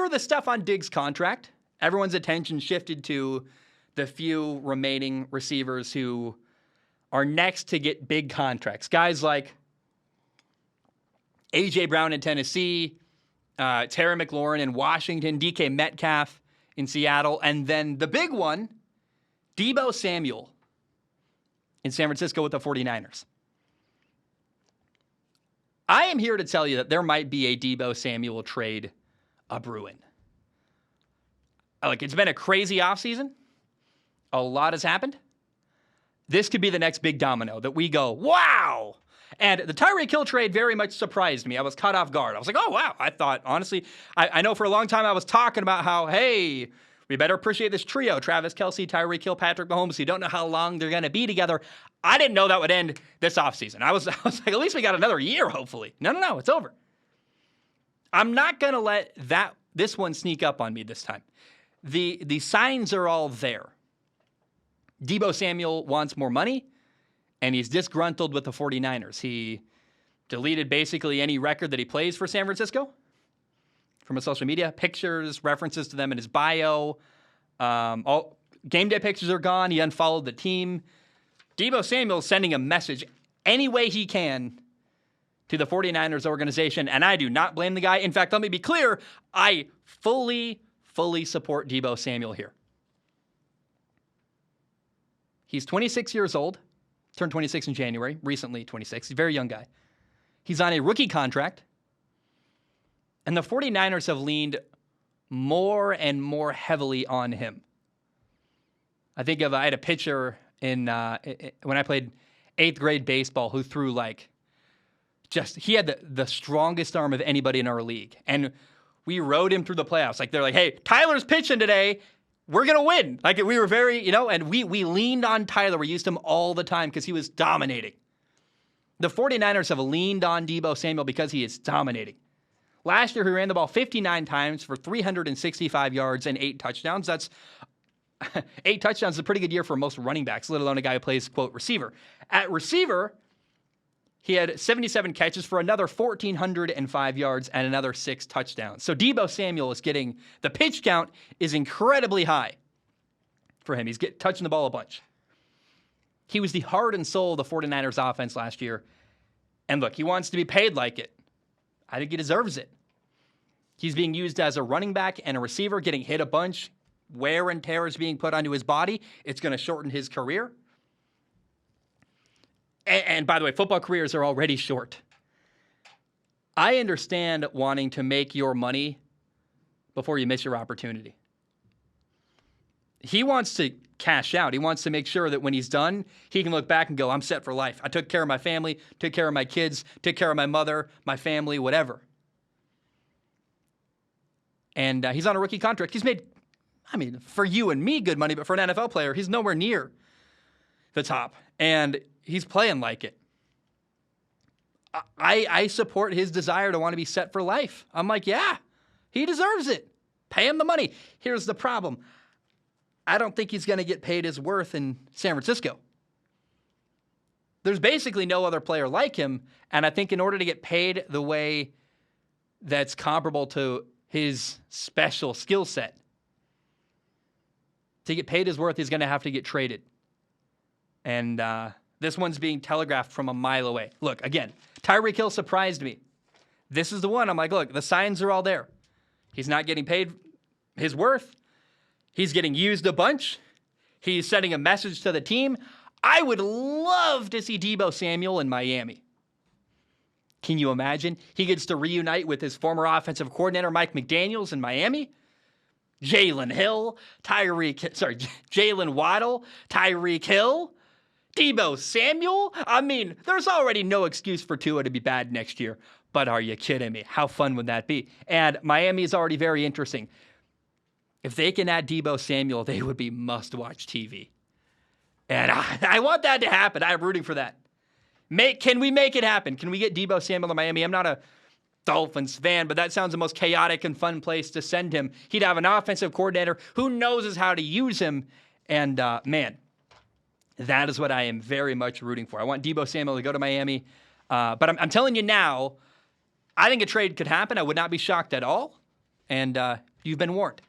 after the Stephon Diggs contract, everyone's attention shifted to the few remaining receivers who are next to get big contracts. Guys like A.J. Brown in Tennessee, Terry McLaurin in Washington, DK Metcalf in Seattle, and then the big one, Deebo Samuel in San Francisco with the 49ers. I am here to tell you that there might be a Deebo Samuel trade brewing. Like, it's been a crazy offseason. A lot has happened. This could be the next big domino that we go, wow! And the Tyreek Hill trade very much surprised me. I was caught off guard. I was like, oh, wow. I thought, honestly, I know for a long time I was talking about how, hey, we better appreciate this trio, Travis Kelce, Tyreek Hill, Patrick Mahomes. You don't know how long they're going to be together. I didn't know that would end this offseason. I was like, at least we got another year, hopefully. No, it's over. I'm not going to let this one sneak up on me this time. The signs are all there. Deebo Samuel wants more money, and he's disgruntled with the 49ers. He deleted basically any record that he plays for San Francisco from his social media, pictures, references to them in his bio. All game day pictures are gone. He unfollowed the team. Deebo Samuel's sending a message any way he can to the 49ers organization, and I do not blame the guy. In fact, let me be clear, I fully support Deebo Samuel here. He's 26 years old, turned 26 in January, recently 26. He's a very young guy. He's on a rookie contract, and the 49ers have leaned more and more heavily on him. I had a pitcher when I played 8th grade baseball who threw he had the strongest arm of anybody in our league. And we rode him through the playoffs. They're like, hey, Tyler's pitching today. We're going to win. We were very, and we leaned on Tyler. We used him all the time because he was dominating. The 49ers have leaned on Deebo Samuel because he is dominating. Last year, he ran the ball 59 times for 365 yards and 8 touchdowns. That's 8 touchdowns is a pretty good year for most running backs, let alone a guy who plays, quote, receiver. At receiver, he had 77 catches for another 1,405 yards and another 6 touchdowns. So Deebo Samuel is getting, the pitch count is incredibly high for him. He's touching the ball a bunch. He was the heart and soul of the 49ers offense last year. And look, he wants to be paid like it. I think he deserves it. He's being used as a running back and a receiver, getting hit a bunch. Wear and tear is being put onto his body. It's going to shorten his career. And by the way, football careers are already short. I understand wanting to make your money before you miss your opportunity. He wants to cash out. He wants to make sure that when he's done, he can look back and go, I'm set for life. I took care of my family, took care of my kids, took care of my mother, my family, whatever. And he's on a rookie contract. He's made, for you and me, good money, but for an NFL player, he's nowhere near the top. And he's playing like it. I support his desire to want to be set for life. I'm like, yeah, he deserves it. Pay him the money. Here's the problem. I don't think he's going to get paid his worth in San Francisco. There's basically no other player like him, and I think in order to get paid the way that's comparable to his special skill set, to get paid his worth, he's going to have to get traded. And this one's being telegraphed from a mile away. Look, again, Tyreek Hill surprised me. This is the one. I'm like, look, the signs are all there. He's not getting paid his worth. He's getting used a bunch. He's sending a message to the team. I would love to see Deebo Samuel in Miami. Can you imagine? He gets to reunite with his former offensive coordinator, Mike McDaniels, in Miami. Jalen Waddle, Tyreek Hill, Deebo Samuel. There's already no excuse for Tua to be bad next year. But are you kidding me? How fun would that be? And Miami is already very interesting. If they can add Deebo Samuel, they would be must-watch TV. And I want that to happen. I'm rooting for that. Can we make it happen? Can we get Deebo Samuel to Miami? I'm not a Dolphins fan, but that sounds the most chaotic and fun place to send him. He'd have an offensive coordinator who knows how to use him. And, man, that is what I am very much rooting for. I want Deebo Samuel to go to Miami. But I'm telling you now, I think a trade could happen. I would not be shocked at all. And You've been warned.